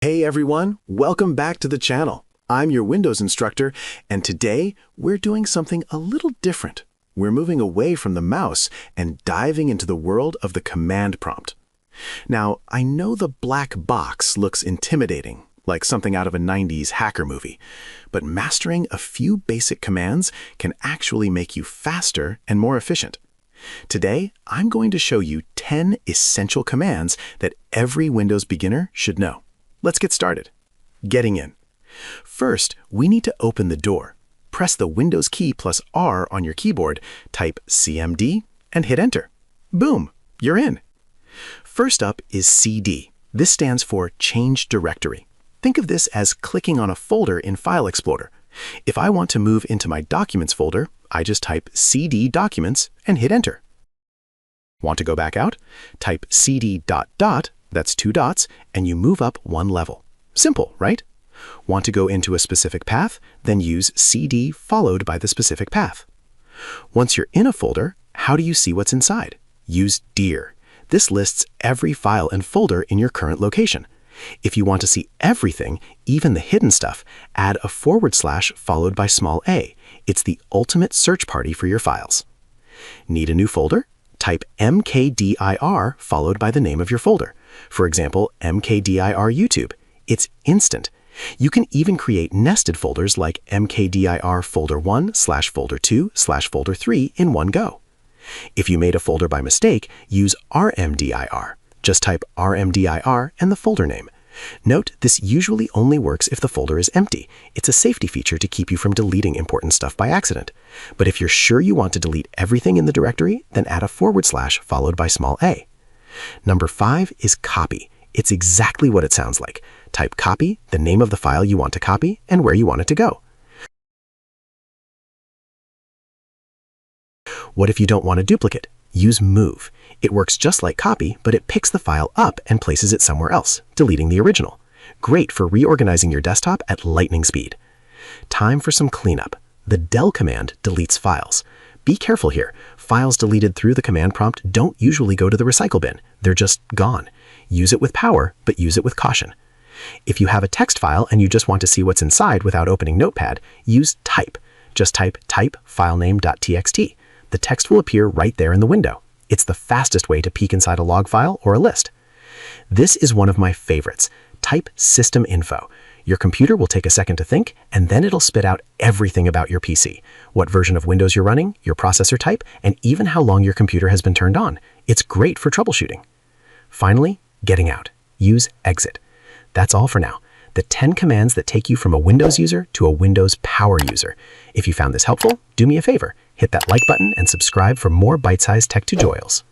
Hey everyone, welcome back to the channel. I'm your Windows instructor, and today we're doing something a little different. We're moving away from the mouse and diving into the world of the command prompt. Now, I know the black box looks intimidating, like something out of a 90s hacker movie, but mastering a few basic commands can actually make you faster and more efficient. Today, I'm going to show you 10 essential commands that every Windows beginner should know. Let's get started. Getting in. First, we need to open the door. Press the Windows key plus R on your keyboard, type CMD, and hit Enter. Boom, you're in. First up is CD. This stands for Change Directory. Think of this as clicking on a folder in File Explorer. If I want to move into my Documents folder, I just type CD Documents and hit Enter. Want to go back out? Type CD ... that's 2 dots, and you move up 1 level. Simple, right? Want to go into a specific path? Then use CD followed by the specific path. Once you're in a folder, how do you see what's inside? Use dir. This lists every file and folder in your current location. If you want to see everything, even the hidden stuff, add a / followed by small a. It's the ultimate search party for your files. Need a new folder? Type mkdir followed by the name of your folder. For example, mkdir YouTube. It's instant. You can even create nested folders like mkdir folder1 / folder2 / folder3 in one go. If you made a folder by mistake, use rmdir. Just type rmdir and the folder name. Note, this usually only works if the folder is empty. It's a safety feature to keep you from deleting important stuff by accident. But if you're sure you want to delete everything in the directory, then add a / followed by small a. Number 5 is copy. It's exactly what it sounds like. Type copy, the name of the file you want to copy, and where you want it to go. What if you don't want a duplicate? Use move. It works just like copy, but it picks the file up and places it somewhere else, deleting the original. Great for reorganizing your desktop at lightning speed. Time for some cleanup. The del command deletes files. Be careful here. Files deleted through the command prompt don't usually go to the recycle bin. They're just gone. Use it with power, but use it with caution. If you have a text file and you just want to see what's inside without opening Notepad, use type. Just type filename.txt. The text will appear right there in the window. It's the fastest way to peek inside a log file or a list. This is one of my favorites. Type system info. Your computer will take a second to think, and then it'll spit out everything about your PC. What version of Windows you're running, your processor type, and even how long your computer has been turned on. It's great for troubleshooting. Finally, getting out. Use exit. That's all for now. The 10 commands that take you from a Windows user to a Windows power user. If you found this helpful, do me a favor. Hit that like button and subscribe for more bite-sized tech tutorials.